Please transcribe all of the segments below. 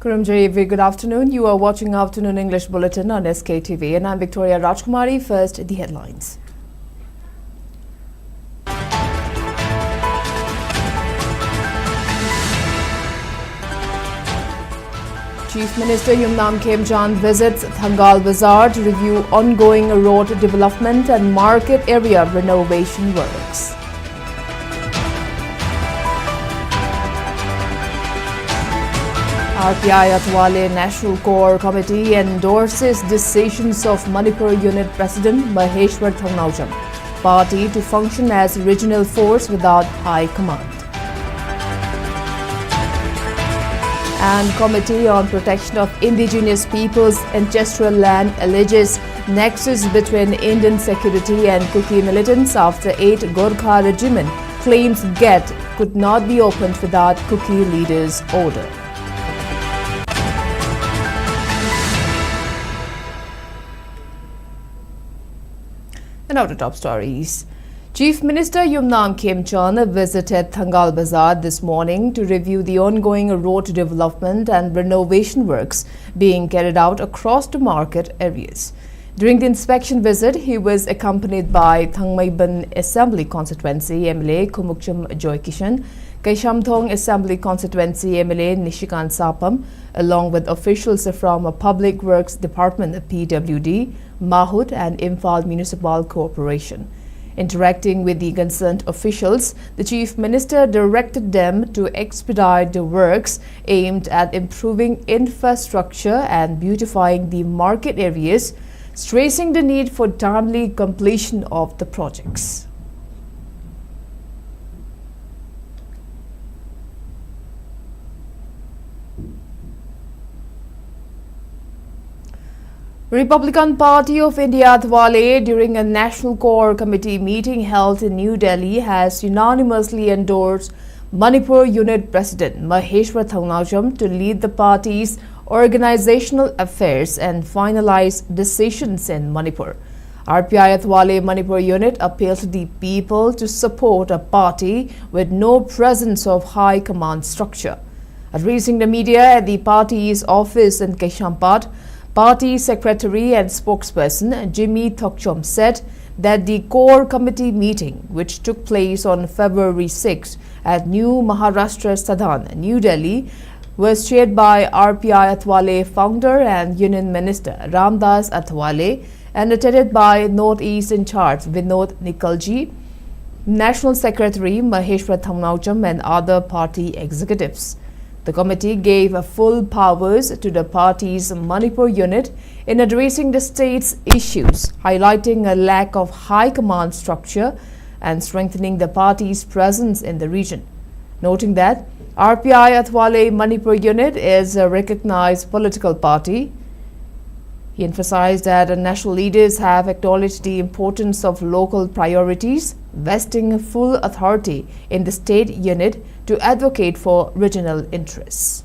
Kurumjay, very good afternoon. You are watching Afternoon English Bulletin on SKTV, and I'm Victoria Rajkumari. First, the headlines. Chief Minister Yumnam Khemchand visits Thangal Bazaar to review ongoing road development and market area renovation works. RPI-A National Core Committee endorses decisions of Manipur Unit President Maheshwar Thongnaujam party to function as regional force without high command. And Committee on Protection of Indigenous Peoples' Ancestral Land alleges nexus between Indian security and Kuki militants after 8 Gorkha regiment claims gate could not be opened without Kuki leaders' order. And now to top stories. Chief Minister Yumnam Khemchand visited Thangal Bazaar this morning to review the ongoing road development and renovation works being carried out across the market areas. During the inspection visit, he was accompanied by Thangmaiban Assembly Constituency MLA Kumukchum Joykishan, Kaishamthong Assembly Constituency MLA Nishikant Sapam, along with officials from Public Works Department, PWD, Mahut and Imphal Municipal Corporation. Interacting with the concerned officials, the Chief Minister directed them to expedite the works aimed at improving infrastructure and beautifying the market areas, stressing the need for timely completion of the projects. Republican Party of India Dhwale, during a National Core Committee meeting held in New Delhi, has unanimously endorsed Manipur Unit President Maheshwar Thongnaujam to lead the party's organizational affairs and finalize decisions in Manipur. RPI-A Manipur Unit appealed to the people to support a party with no presence of high command structure. Addressing the media at the party's office in Kaishampat, Party Secretary and spokesperson Jimmy Thokchom said that the core committee meeting, which took place on February 6 at New Maharashtra Stadhan, New Delhi, was chaired by RPI-A founder and Union Minister Ramdas Athwale and attended by Northeast in charge Vinod Nikalji, National Secretary Maheshwar Thongnaujam and other party executives. The committee gave full powers to the party's Manipur unit in addressing the state's issues, highlighting a lack of high command structure and strengthening the party's presence in the region. Noting that RPI-A Manipur unit is a recognized political party, he emphasized that national leaders have acknowledged the importance of local priorities, vesting full authority in the state unit to advocate for regional interests.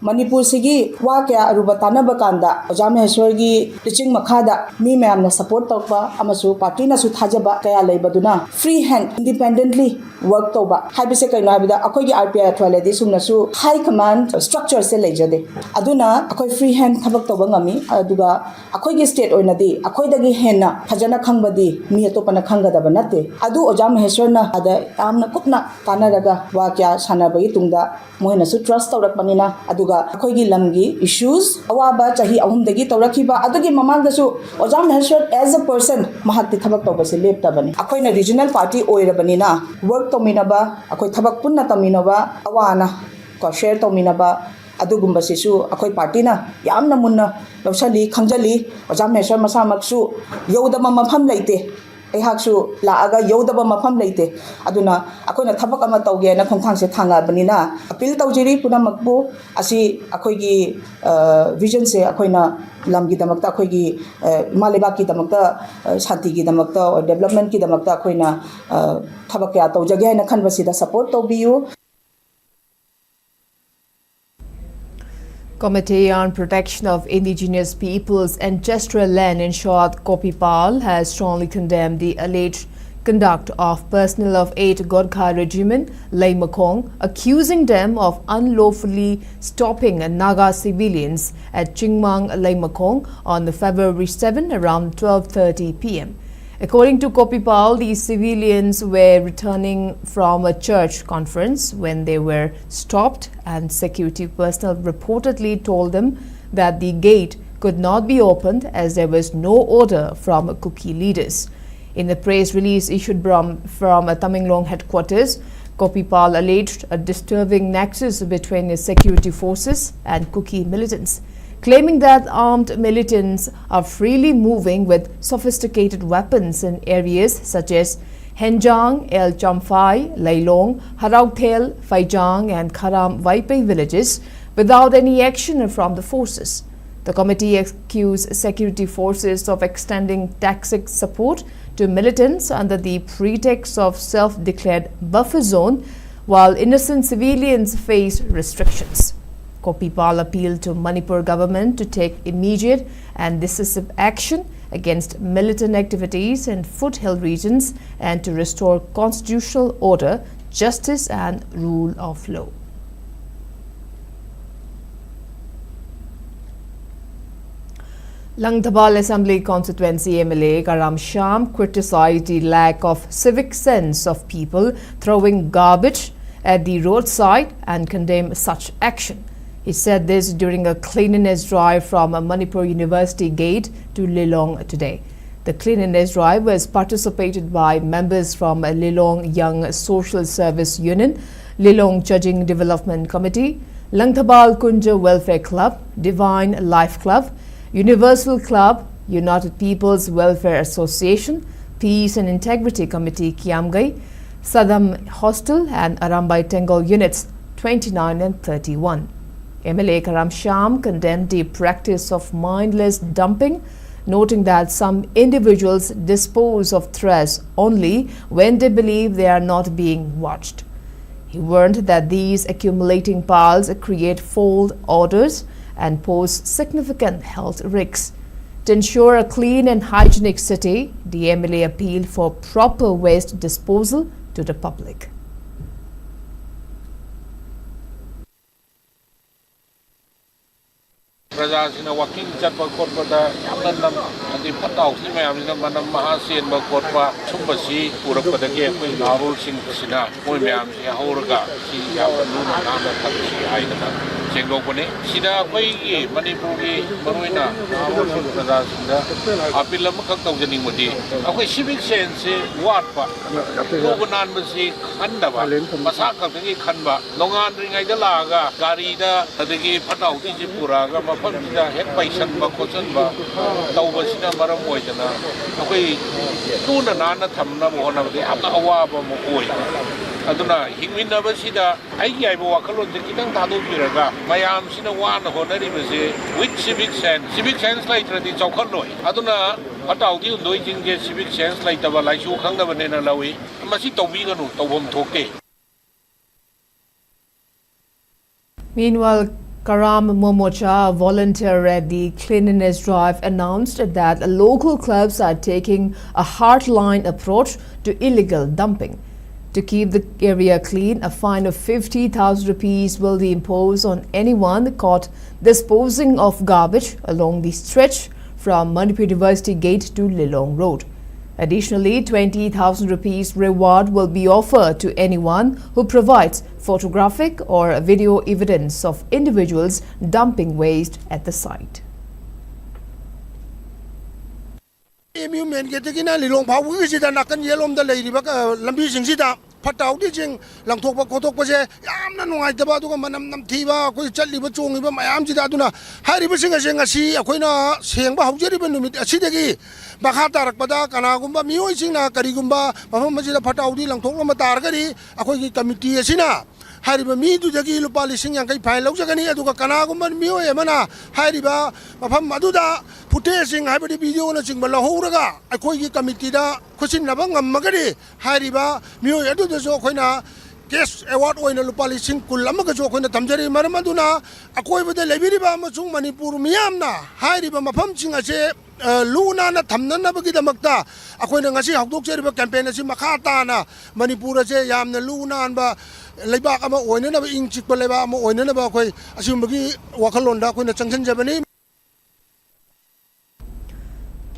Manipur sigi wa kya aruba tanaba kanda Ojameheshwar gi teaching makhada mi mayam na support tawba amasu party na su thajaba kaya leibaduna free hand independently work tawba haibise kaino habida akoi gi RPI-A di sumna su high command structure se leijade aduna akoi free hand thabak tawba ngami aduga akoi gi state oina di akoi dagi henna phajana khangbadi mi atopana khangadaba natte adu Ojameheshwar na ada amna kupna kanaraga wa kya sanabagi tungda moina su trust tawrakpanina adu akoigi lamgi issues awaba chahi ahumdagi tawrakhiba adugi mamangdasu Ojameheshwar as a person mahakti thabak tawbase leptabani akoina regional party oirabanina work tominaba akoi thabak punna taminaba awana ko share tominaba adugumba sisu akoi party na yamna munna lawsali khangjali Ojameheshwar masamaksu yodama mafam leite Ehaksu laaga yodaba mafam leite aduna akoina thabak ama tawge na khongthangse thanga banina appeal tawjiri puna makbu asi akoigi vision se akoina lamgi damakta akoigi maleba ki damakta shanti ki damakta or development ki damakta akoina thabak ya tawjage na khanbasida support tawbiyu. Committee on Protection of Indigenous Peoples' Ancestral Land, in short, COPIPAL, has strongly condemned the alleged misconduct of personnel of 8 Gorkha Regiment, Laimakong, accusing them of unlawfully stopping Naga civilians at Chingmang, Laimakong on February 7 around 12:30 p.m. According to Kopipal, these civilians were returning from a church conference when they were stopped, and security personnel reportedly told them that the gate could not be opened as there was no order from Kuki leaders. In a press release issued from Tamenglong headquarters, Kopipal alleged a disturbing nexus between the security forces and Kuki militants, claiming that armed militants are freely moving with sophisticated weapons in areas such as Henjang, El Champhai, Lailong, Haraukthel, Faijang and Kharam Vaipai villages without any action from the forces. The committee accused security forces of extending tactic support to militants under the pretext of self-declared buffer zone, while innocent civilians face restrictions. Kopipal appealed to Manipur government to take immediate and decisive action against militant activities in foothill regions and to restore constitutional order, justice and rule of law. Langthabal Assembly constituency MLA Karam Sham criticized the lack of civic sense of people throwing garbage at the roadside and condemned such action. He said this during a cleanliness drive from Manipur University Gate to Lilong today. The cleanliness drive was participated by members from Lilong Young Social Service Union, Lilong Judging Development Committee, Langthabal Kunja Welfare Club, Divine Life Club, Universal Club, United People's Welfare Association, Peace and Integrity Committee Kiamgai, Sadam Hostel and Arambai Tengol Units 29 and 31. MLA Karam Sham condemned the practice of mindless dumping, noting that some individuals dispose of trash only when they believe they are not being watched. He warned that these accumulating piles create foul odors and pose significant health risks. To ensure a clean and hygienic city, the MLA appealed for proper waste disposal to the public. Prajasina walking chatba kotpada yamnam andi phatau si mayamina manam mahasen ba kotpa chumbasi purakpadage koi narul sing sina moi mayam si hauraga si yamnu nama thaksi aidana senglokone sida koi gi Manipuri maruina narul sing prajasina apilam khak tawjani modi akoi civic sense watpa lobanan basi khandaba masa khakgi khanba longan ringai da laga gari da adagi phatau ti puraga Sida hek paisan ba kosan ba tauba sida maram oidana akoi tuna nana thamna mo na de amna awa ba mo oi aduna hingminna ba sida ai gi ai bo wakhalon de kitang thadu piraga mayam sina wana honari ba se with civic sense like tradi chaukhon noi aduna atau di undoi jingje civic sense like ta ba lai chu khang da ba ne na lawi masi tawbi ganu tawbom thokte. Meanwhile, Karam Momocha, a volunteer at the cleanliness drive, announced that local clubs are taking a hardline approach to illegal dumping. To keep the area clean, a fine of 50,000 rupees will be imposed on anyone caught disposing of garbage along the stretch from Manipur University Gate to Lilong Road. Additionally, 20,000 rupees reward will be offered to anyone who provides photographic or video evidence of individuals dumping waste at the site. Patau di jing lang thok pa kotok pa se yam na nungai taba du manam nam thiba koi challi ba chong ba mayam ji da duna hari ba singa singa si akoi na seng ba haujeri ba numit asi degi bakha tarak pada kana gumba mioi sing na kari gumba mafam ma ji da patau di lang thok ma tar gari akoi ki committee asina hari ba mi du jagi lupa lising yang kai phai lau jagani adu ka kana gumba mioi emana hari ba mafam adu da pute sing hai ba di video na sing ba la horaga akoi ki committee da khusin na ba ngam magari hari ba mioi adu so khoina case award oina lupa lising kulam ka so khoina tamjari maram aduna akoi bade lebiri ba masung Manipur miyam na hairi ba mafam chinga se luna na thamna bagi damakta akhoi na ngasi hawdok cheriba campaign asi makha ta na Manipur ase yamna luna ba leibak ama oina na ing chik leibak ama oina na ba khoi asum bagi wakhalonda khoi na changchan jabani.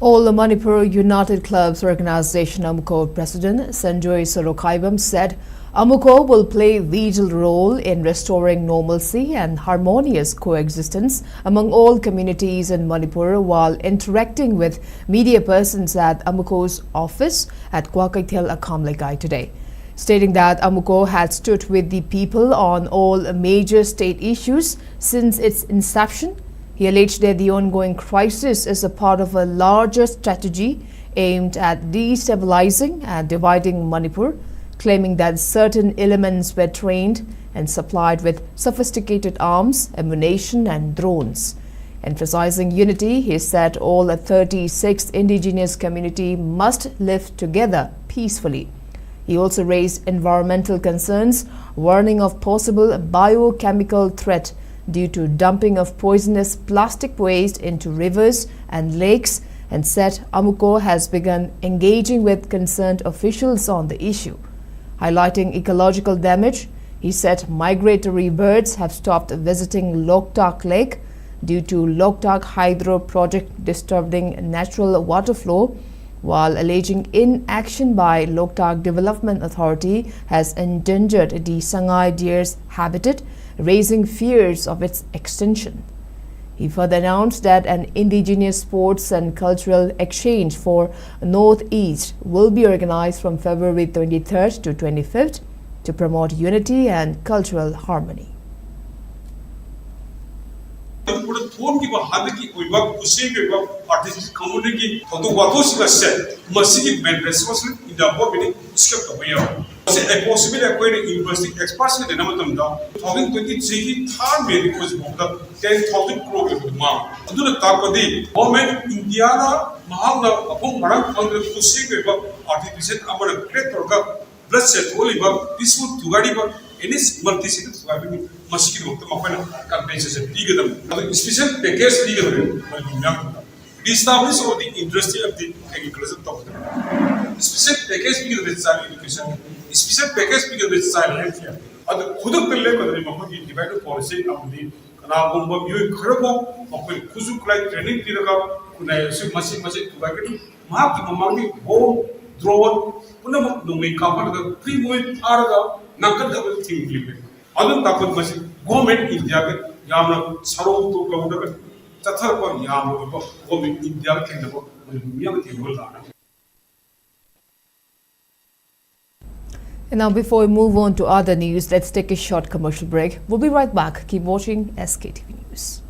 All the Manipur United Clubs Organization AMUCO President Sanjoy Sorokaibam said AMUCO will play a vital role in restoring normalcy and harmonious coexistence among all communities in Manipur while interacting with media persons at AMUCO's office at Kwakaithel Akamlekai today. Stating that AMUCO had stood with the people on all major state issues since its inception, he alleged that the ongoing crisis is a part of a larger strategy aimed at destabilizing and dividing Manipur, claiming that certain elements were trained and supplied with sophisticated arms, ammunition and drones. Emphasizing unity, he said all 36 indigenous community must live together peacefully. He also raised environmental concerns, warning of possible biochemical threat due to dumping of poisonous plastic waste into rivers and lakes, and said AMUCO has begun engaging with concerned officials on the issue. Highlighting ecological damage, he said migratory birds have stopped visiting Loktak Lake due to Loktak Hydro project disturbing natural water flow, while alleging inaction by Loktak Development Authority has endangered the Sangai deer's habitat, raising fears of its extinction. He further announced that an indigenous sports and cultural exchange for Northeast will be organized from February 23rd to 25th to promote unity and cultural harmony. Artistic community to what said, Masiki men responsible in the body, script away. A possible acquired university experts in the Namatanda, 2023 third made was 10,000 crore of the mark. Do the Tapadi, government Indiana, Mahana, upon Maran, Kusik, artificial amount of great organ, blessed, Oliver, peaceful to Gadiba, and its multi-city mosquito compensation bigger than special package bigger than the establishment of the industry of the agriculture top. Special package bigger than child education, special package bigger than child health care. Other Kudu Pele divided policy of the Kanabumba, you incredible, Kuzu training Tiraka, Kunai, Masi, Tubaki, Mark Mamaki, home, drone, Punam, no make cover the 3 point Araga, Nakata thing limit. Other Tapat Masi, government India, Yamna, Saro to Kaudaka, Tatarpa, Yam, government India can never be. And now before we move on to other news, let's take a short commercial break. We'll be right back. Keep watching SKTV News.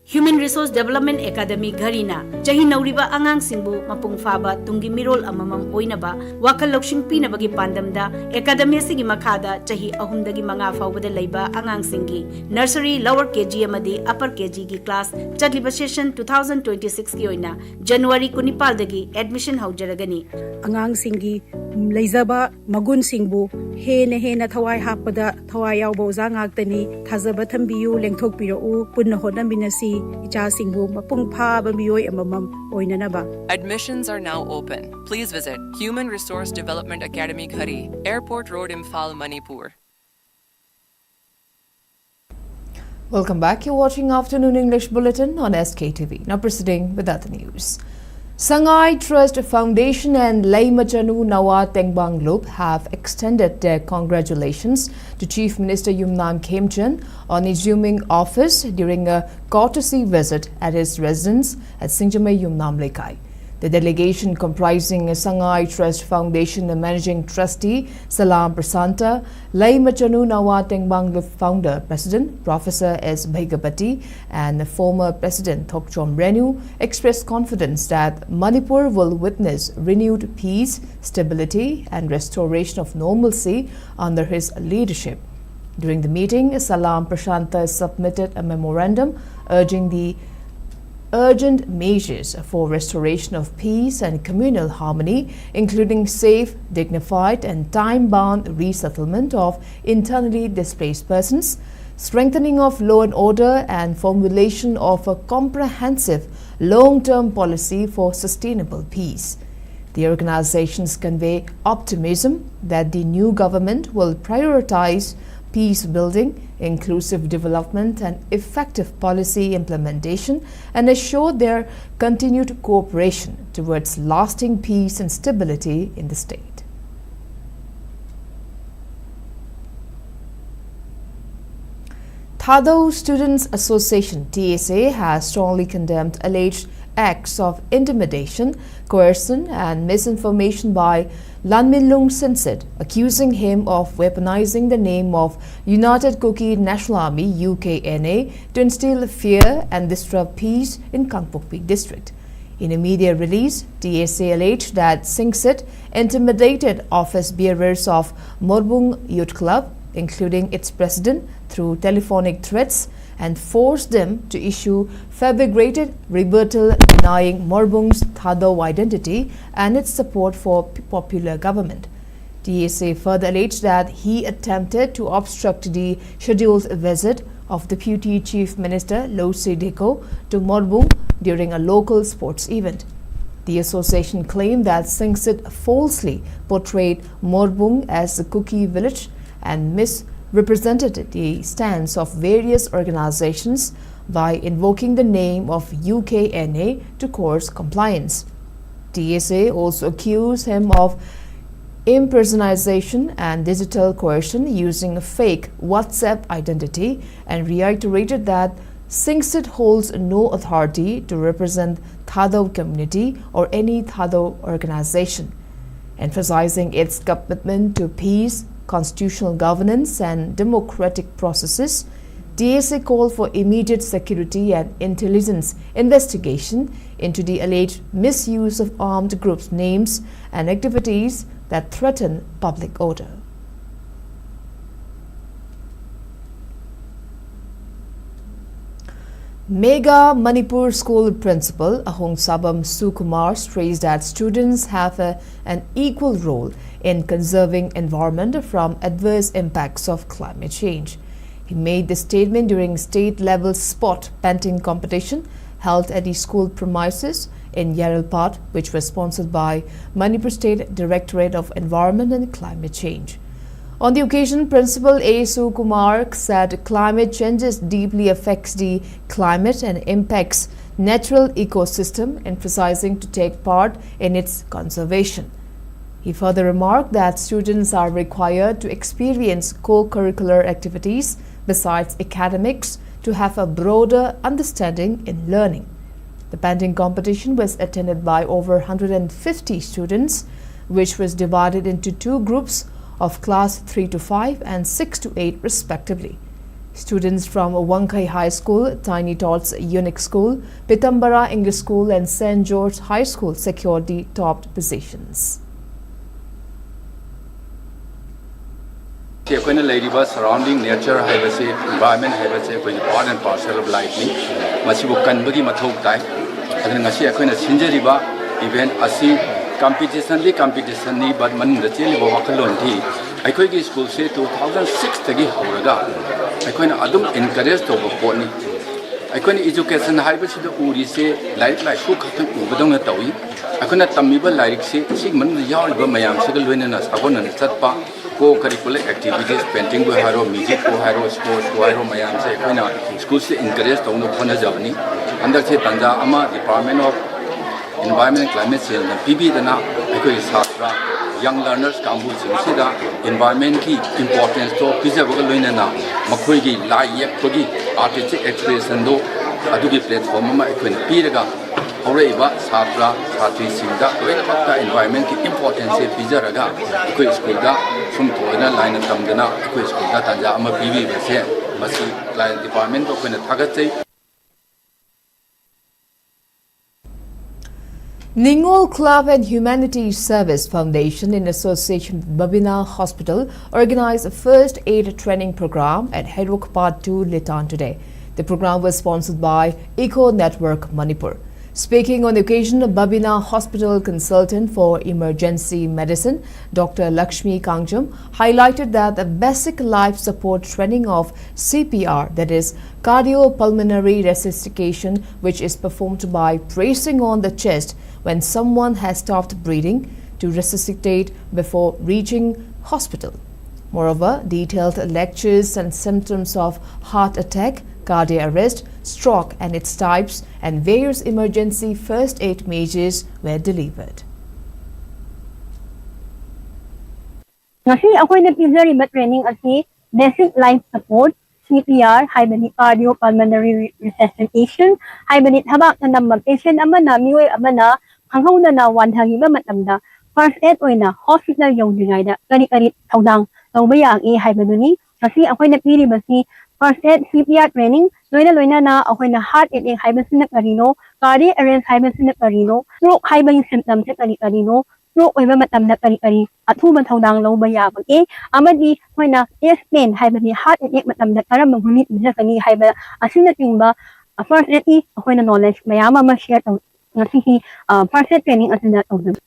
Human Resource Development Academy Garina Jahi Nauriba Angang Singbu Mapung Faba Tungi Mirol Amamang Oinaba Wakal Lokshin Pinabagi Pandamda Academy Sigi Makada Jahi Ahundagi Manga Fawada Laiba Angang Singi Nursery Lower KG Amadi Upper KG gi class Chadliba session 2026 ki oina January Kunipal dagi admission haujaragani Angang Singi Laizaba Magun Singbu Hena Thawai Hapada Thawai Yaubo Zangaktani Thazaba Thambiyu Lengthok Piro Punna Hodambinasi Admissions are now open. Please visit Human Resource Development Academy Khari, Airport Road, Imphal, Manipur. Welcome back. You're watching Afternoon English Bulletin on SKTV. Now proceeding with other news. Sangai Trust Foundation and Laimachanu Nawa Tengbang Loop have extended their congratulations to Chief Minister Yumnam Khemchand on assuming office during a courtesy visit at his residence at Singjamay Yumnam Lekai. The delegation comprising Sangai Trust Foundation Managing Trustee Salam Prasanta, Laimachanu Nawa Tengbang Loop Founder President Professor S. Bhaigapati and former President Thokchom Renu expressed confidence that Manipur will witness renewed peace, stability and restoration of normalcy under his leadership. During the meeting, Salam Prasanta submitted a memorandum urging the urgent measures for restoration of peace and communal harmony, including safe, dignified and time-bound resettlement of internally displaced persons, strengthening of law and order, and formulation of a comprehensive long-term policy for sustainable peace. The organizations convey optimism that the new government will prioritize peace building, inclusive development, and effective policy implementation, and assure their continued cooperation towards lasting peace and stability in the state. Thado Students Association (TSA) has strongly condemned alleged acts of intimidation, coercion, and misinformation by Lanminlung Sinsit, accusing him of weaponizing the name of United Kuki National Army (UKNA) to instill fear and disrupt peace in Kangpokpi district. In a media release, TSA alleged that Sinsit intimidated office bearers of Morbung Youth Club, including its president, through telephonic threats and forced them to issue fabricated rebuttal denying Morbung's Thado identity and its support for popular government. TSA further alleged that he attempted to obstruct the scheduled visit of Deputy Chief Minister Losi Deko to Morbung during a local sports event. The association claimed that Singsit falsely portrayed Morbung as a Kuki village and misrepresented the stance of various organizations by invoking the name of UKNA to coerce compliance. TSA also accused him of impersonation and digital coercion using a fake WhatsApp identity and reiterated that Singsit holds no authority to represent Thado community or any Thado organization, emphasizing its commitment to peace, constitutional governance, and democratic processes. TSA called for immediate security and intelligence investigation into the alleged misuse of armed groups' names and activities that threaten public order. Mega Manipur School Principal Ahong Sabam Sukumar stressed that students have an equal role in conserving environment from adverse impacts of climate change. He made the statement during state-level spot painting competition held at the school premises in Yaralpat, which was sponsored by Manipur State Directorate of Environment and Climate Change. On the occasion, Principal A. Sukumar said climate changes deeply affects the climate and impacts natural ecosystem, emphasizing to take part in its conservation. He further remarked that students are required to experience co-curricular activities besides academics to have a broader understanding in learning. The painting competition was attended by over 150 students, which was divided into two groups of class 3 to 5 and 6 to 8 respectively. Students from Wangkai High School, Tiny Tots Unique School, Pitambara English School and St. George High School secured the top positions. Surrounding nature, environment, part and parcel of life. Event competition but manunda cheliba wakalon thi aikoi school se 2006 tagi horaga aikoina adum encourage to poni aikoina education haiba sida uri se like su khatang ubadong tawi aikoina tamiba like se sig man yawliba mayam se loina na sabon na chatpa co curricular activities painting go haro music go haro sports go haro mayam se aikoina school se encourage to no khona jabni andar se tanja ama department of Environment and Climate Change and PB Dana, young learners, Kambu Sida, environment key importance to preserve Luina, Makuigi, Lai Yakogi, artistic expression do Adugi platform, Equin Piraga, Horeva, Satra, Satri Sinda, Weta environment key importance, Pizaraga, Equi Skulda, from Toina line of Tamdana, Equi Skulda, Tanja, Ama PB, Masi, Line Department of Tagate. Ningol Club and Humanity Service Foundation, in association with Babina Hospital, organized a first aid training program at Hedwok Part 2, Litan today. The program was sponsored by Eco Network Manipur. Speaking on the occasion, Babina Hospital consultant for emergency medicine, Dr. Lakshmi Kangjam, highlighted that the basic life support training of CPR, that is cardiopulmonary resuscitation, which is performed by pressing on the chest when someone has stopped breathing to resuscitate before reaching hospital. Moreover, detailed lectures and symptoms of heart attack, cardiac arrest, stroke and its types, and various emergency first aid measures were delivered. Ngasi ako'y nag-deliver training asi basic life support, CPR, hibernate cardiopulmonary resuscitation, hibernate habak na mag-patient aman na miway aman na hanghaw na wanhagi ba matamda first aid oy na hospital yung dingay da kani-kani tawdang tawbaya ang hibernate kasi ako'y nag-deliver si first aid CPR training loina na ako'y na heart attack hibernate na karino, cardiac arrest hibernate na karino, stroke hibernate symptoms sa kani-karino, stroke oy ba matamda kani-kani at human tawdang lawbaya pag amadi ako'y na chest pain hibernate heart attack matamda karam maghunit bisa kani hibernate asin na tingba first aid ako'y na knowledge mayama ma-share ngasi first aid training asin na tawdang.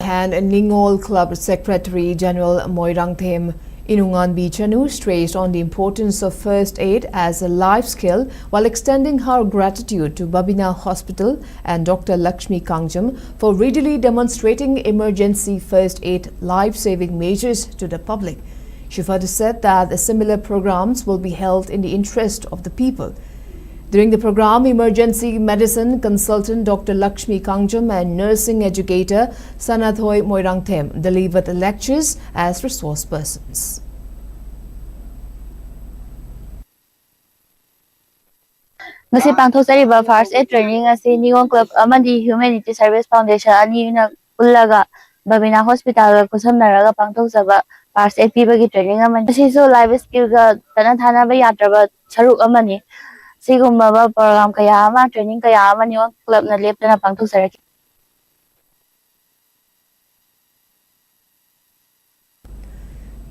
And Ningol Club Secretary General Moirang Them Inungan Bichanu stressed on the importance of first aid as a life skill while extending her gratitude to Babina Hospital and Dr. Lakshmi Kangjam for readily demonstrating emergency first aid life-saving measures to the public. She further said that similar programs will be held in the interest of the people. During the program, emergency medicine consultant Dr. Lakshmi Kangjam and nursing educator Sanathoy Moirangthem delivered lectures as resource persons. Ngasi pangthok sariba first aid training asi Ningol Club amadi Humanity Service Foundation ani na ullaga Babina Hospital ko samnaraga pangthok saba first aid pibagi training amani asi so life skill ga tana thana ba yatraba saruk amani sigumba program kaya ama training kaya ama Ningol Club na lep na pangthok saraki.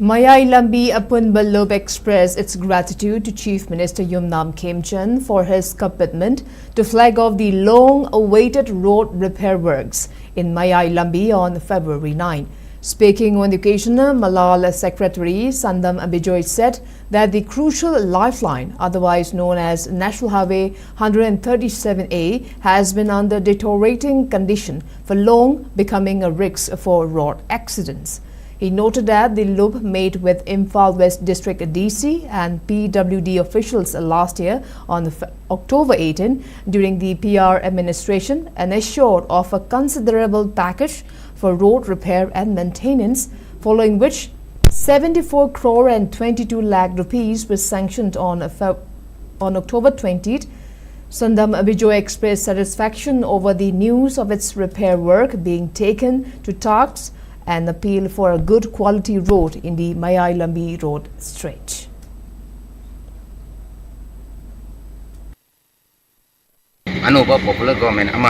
Mayai Lambi Apun Balob expressed its gratitude to Chief Minister Yumnam Khemchand for his commitment to flag off the long-awaited road repair works in Mayai Lambi on February 9. Speaking on the occasion, Malal Secretary Sandam Abijoy said that the crucial lifeline, otherwise known as National Highway 137A, has been under deteriorating condition for long, becoming a risk for road accidents. He noted that the loop made with Imphal West District DC and PWD officials last year on October 18 during the PR administration and assured of a considerable package for road repair and maintenance, following which 74 crore and 22 lakh rupees was sanctioned on October 20th. Sandam Abijoy expressed satisfaction over the news of its repair work being taken to task and appeal for a good quality road in the Mayai Lambi road stretch. Anuba popular government ama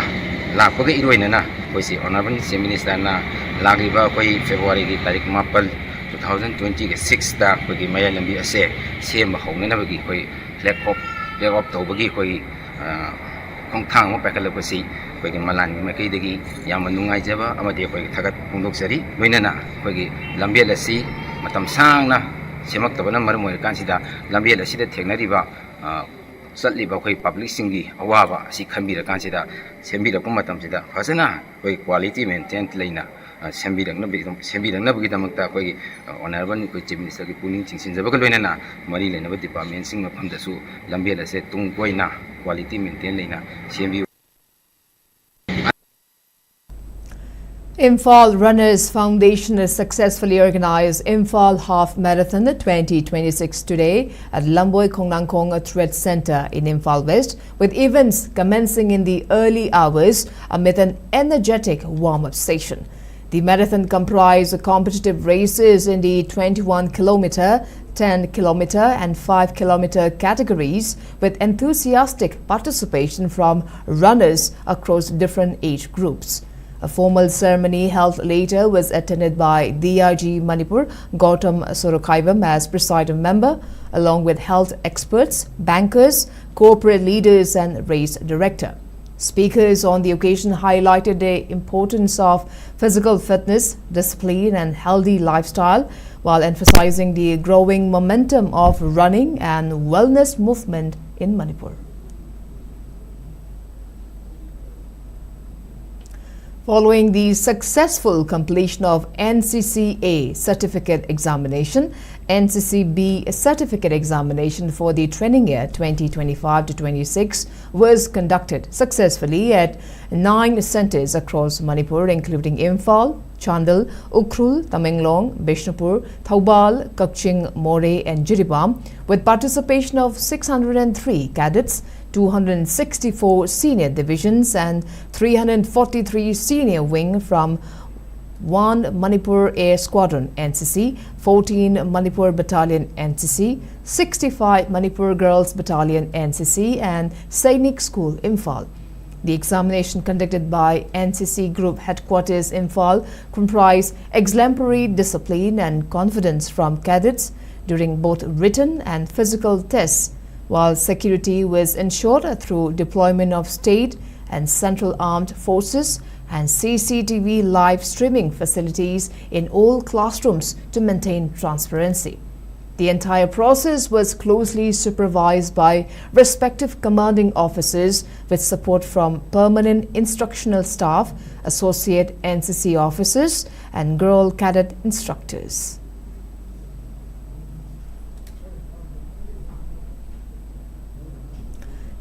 lakpaga iroina na koisi honorable chief minister na lagiba koi February ki tarik 4 2026 ta koi Mayai Lambi ase sem hongna bagi koi flag off tobagi koi khongthang mo pakalapasi koi malan makai dagi yam nungai jaba amadi koi thagat pungdok sari loinana koi lambel asi matam sangna semak tabana maram moi kan sida lambel asi da thegnariba satliba koi public singi awaba asi khambira kan sida sembira kum matam sida fasana koi quality maintain leina sembirang na bagi damakta koi honorable koi chief minister ki puning chingsin jaba loinana mari lena department sing mafam dasu lambel ase tung koi na quality maintain leina sembi. Imphal Runners Foundation has successfully organized Imphal Half Marathon 2026 today at Lamboi Kongnangkong Thread Center in Imphal West, with events commencing in the early hours amid an energetic warm-up session. The marathon comprised competitive races in the 21-kilometer, 10-kilometer and 5-kilometer categories, with enthusiastic participation from runners across different age groups. A formal ceremony held later was attended by DRG Manipur Gautam Sorokaivam as presiding member, along with health experts, bankers, corporate leaders and race director. Speakers on the occasion highlighted the importance of physical fitness, discipline and healthy lifestyle, while emphasizing the growing momentum of running and wellness movement in Manipur. Following the successful completion of NCC-A certificate examination, NCC-B certificate examination for the training year 2025-26 was conducted successfully at 9 centers across Manipur, including Imphal, Chandal, Ukhrul, Tamenglong, Bishnupur, Thoubal, Kaching, More and Jiribam, with participation of 603 cadets, 264 senior divisions and 343 senior wing from 1 Manipur Air Squadron NCC, 14 Manipur Battalion NCC, 65 Manipur Girls Battalion NCC and Sainik School Imphal. The examination conducted by NCC Group Headquarters Imphal comprised exemplary discipline and confidence from cadets during both written and physical tests, while security was ensured through deployment of state and central armed forces and CCTV live streaming facilities in all classrooms to maintain transparency. The entire process was closely supervised by respective commanding officers with support from permanent instructional staff, associate NCC officers and girl cadet instructors.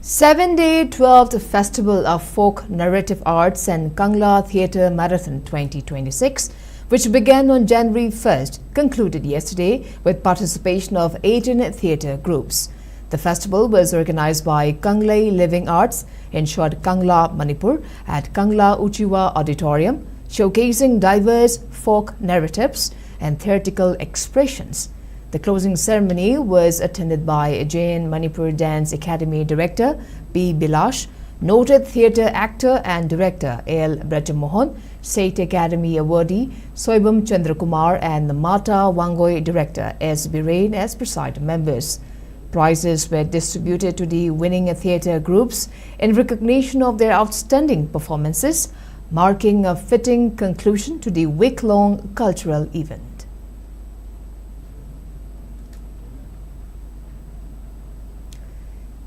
Seven-day 12th Festival of Folk Narrative Arts and Kangla Theatre Marathon 2026, which began on January 1st, concluded yesterday with participation of 18 theatre groups. The festival was organized by Kanglei Living Arts, in short Kangla, Manipur, at Kangla Uchiwa Auditorium, showcasing diverse folk narratives and theatrical expressions. The closing ceremony was attended by Jain Manipur Dance Academy Director B. Bilash, noted theatre actor and director L. Brajamohan, State Academy awardee Soibam Chandrakumar and the Mata Wangoi Director S. Birain as presiding members. Prizes were distributed to the winning theatre groups in recognition of their outstanding performances, marking a fitting conclusion to the week-long cultural event.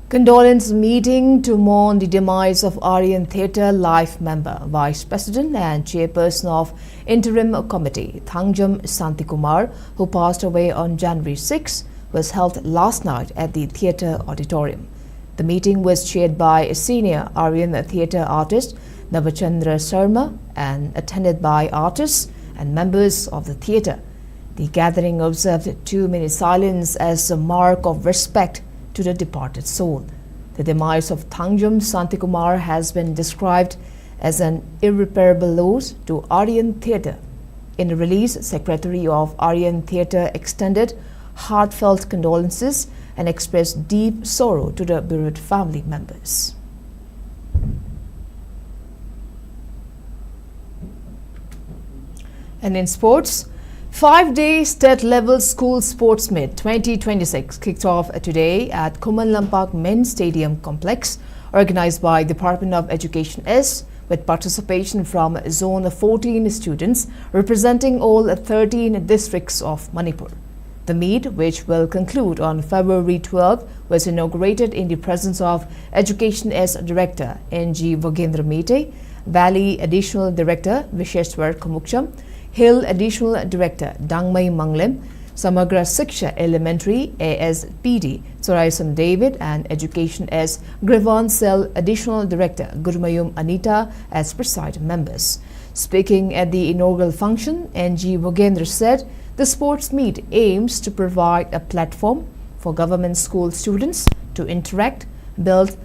Condolence meeting to mourn the demise of Aryan Theatre Life member, Vice President and Chairperson of Interim Committee, Thangjam Santikumar, who passed away on January 6, was held last night at the theatre auditorium. The meeting was chaired by senior Aryan theatre artist Navachandra Sharma and attended by artists and members of the theatre. The gathering observed 2-minute silence as a mark of respect to the departed soul. The demise of Thangjam Santikumar has been described as an irreparable loss to Aryan Theatre. In a release, Secretary of Aryan Theatre extended heartfelt condolences and expressed deep sorrow to the bereaved family members. And in sports, 5-day state-level school sports meet 2026 kicked off today at Kuman Lampak Men's Stadium Complex, organized by Department of Education S, with participation from Zone 14 students representing all 13 districts of Manipur. The meet, which will conclude on February 12, was inaugurated in the presence of Education S Director N.G. Vogendra Mete, Valley Additional Director Visheshwar Kumukcham, Hill Additional Director Dangmai Manglem, Samagra Siksha Elementary ASPD Soraisam David and Education S Grivan Cell Additional Director Gurmayum Anita as presiding members. Speaking at the inaugural function, N.G. Vogendra said the sports meet aims to provide a platform for government school students to interact, build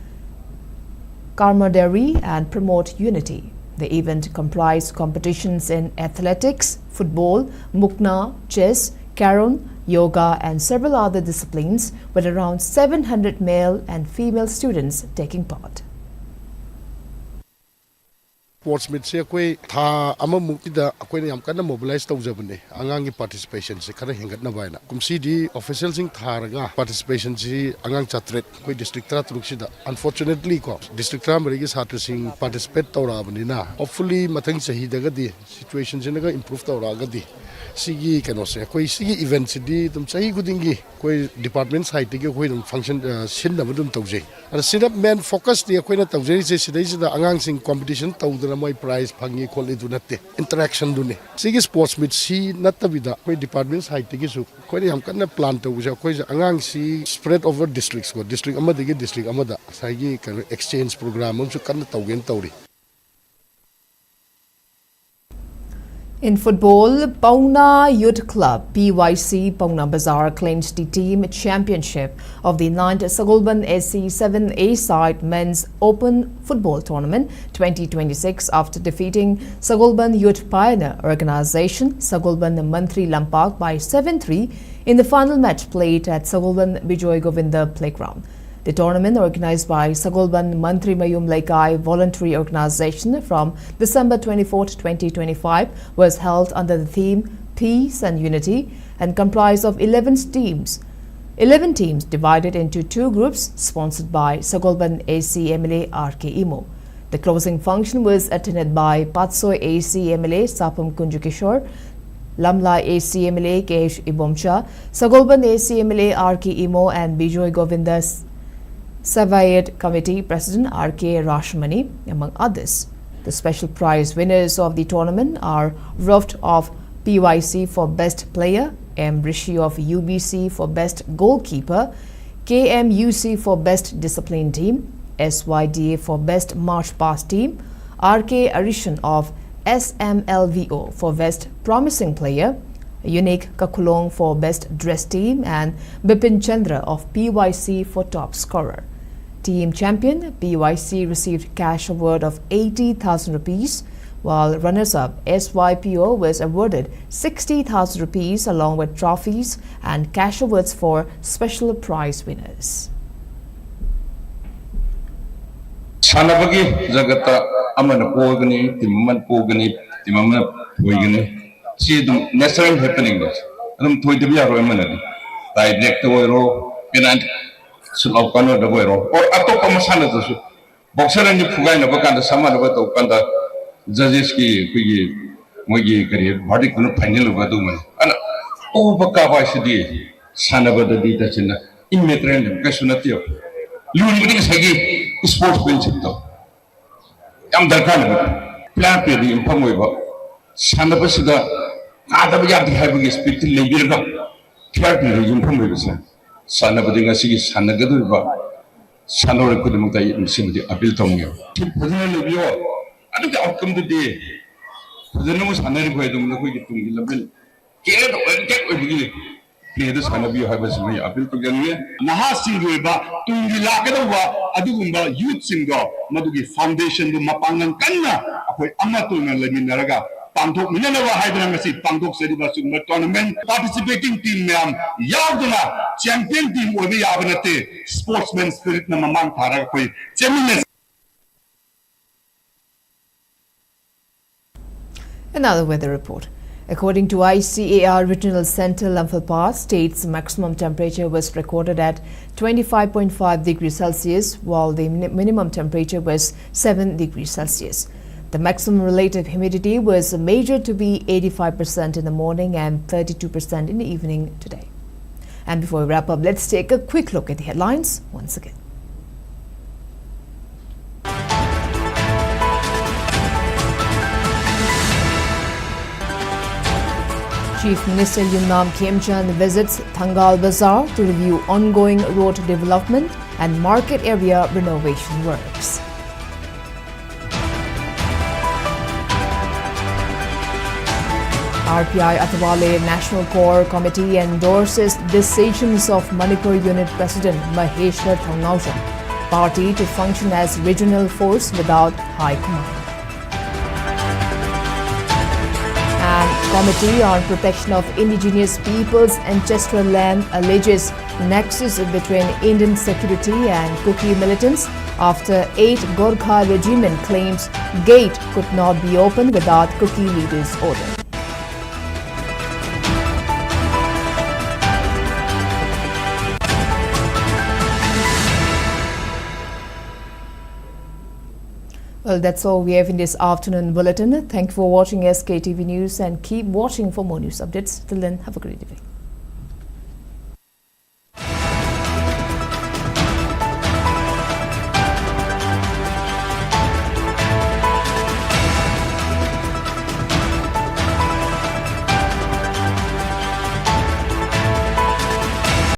camaraderie and promote unity. The event comprised competitions in athletics, football, mukna, chess, carom, yoga and several other disciplines, with around 700 male and female students taking part. sports meet se koi tha amamuk da koi yam kana mobilize tawjabne angang participation se khara hengat na baina kumsi di official sing tharaga participation si angang chatret koi district tra truk sida unfortunately ko district tra mari gi satru sing participate tawra bani na hopefully mathang sahi daga di situation se naga improve tawra ga di sigi kano se koi sigi event si di tum sahi gudingi koi department side ge koi dum function sin na dum tawje and sit up main focus di koi na tawje se sidai sida angang sing competition tawdra mai prize phangi kholi du natte interaction du ne sigi sports meet si natabida koi department side ge su koi yam kana plan tawja koi angang si spread over districts ko district amada ge district amada sai gi exchange program um su kana tawgen tawri. In football, Pauna Youth Club PYC Pauna Bazaar clinched the team championship of the 9th Sagolban SC 7A side men's open football tournament 2026 after defeating Sagolban Youth Pioneer Organization Sagolban Mantri Lampak by 7-3 in the final match played at Sagolban Bijoy Govinda Playground. The tournament, organized by Sagolban Mantri Mayum Laikai Voluntary Organization from December 24, 2025, was held under the theme Peace and Unity and comprised of 11 teams. 11 teams divided into two groups, sponsored by Sagolban AC MLA RK Imo. The closing function was attended by Patsoy AC MLA Sapam Kunjukishore, Lamla AC MLA KH Ibomcha, Sagolban AC MLA RK Imo, and Bijoy Govinda's Savayed Committee President R.K. Rashmani, among others. The special prize winners of the tournament are Ruft of PYC for Best Player, M. Rishi of UBC for Best Goalkeeper, KMUC for Best Discipline Team, SYDA for Best March Past Team, R.K. Arishan of SMLVO for Best Promising Player, Unique Kakulong for Best Dress Team, and Bipin Chandra of PYC for Top Scorer. Team champion PYC received cash award of 80,000 rupees, while runners-up SYPO was awarded 60,000 rupees along with trophies and cash awards for special prize winners. Sanabagi Jagata Amana Pogani, Timan Pogani, Timama Pogani. See the natural happening. Toy the Via Roman, direct the Wero, Penant, Sulokano, the Wero, or Atoka Masana, Boxer and the Pugan of Bakanda, Sama of Okanda, Zaziski, Pigi, Mogi, particular panel of Aduman, and Obakava Sidi, Sanaba the Ditachina, Immigrant, Cassionatio. Luring Sagi, sports principle. I'm the kind of plant the Impomo. Sanabasida. Ada banyak dihabis seperti lebih dah, kerap lagi pun begitu. Sana berdingan sih, sana gitu juga. Sana orang kudu mutai mesti mesti apel tongnya. Perjalanan lebih awal. Ada ke outcome tu dia. Perjalanan mus sana ni kau itu mula kau gitu mungkin lebih. Kira tu orang kau begini. Dia tu sana biar habis mesti apel tongnya. Nahas singgu ba tunggu lagi tu ba. Adu gumba youth singgu. Madugi foundation tu mapangan kanna. Aku amat tu ngalami naraga. Pangtok minanawa Hyderabad si Pangtok Seriba Sumber Tournament participating team ma'am yauduna champion team obi yabanate sportsman spirit na mamang thara koi Cleanliness. Another weather report. According to ICAR Regional Center, Imphal state's maximum temperature was recorded at 25.5 degrees Celsius, while the minimum temperature was 7 degrees Celsius. The maximum relative humidity was measured to be 85% in the morning and 32% in the evening today. And before we wrap up, let's take a quick look at the headlines once again. Chief Minister Yumnam Khemchand visits Thangal Bazaar to review ongoing road development and market area renovation works. RPI-A National Core Committee endorses decisions of Manipur Unit President Maheshwar Thangnaujan party to function as regional force without high command. And Committee on Protection of Indigenous Peoples' Ancestral Land alleges nexus between Indian security and Kuki militants after 8 Gorkha regiment claims gate could not be opened without Kuki leaders' order. Well, that's all we have in this afternoon bulletin. Thank you for watching SKTV News and keep watching for more news updates. Till then, have a great evening.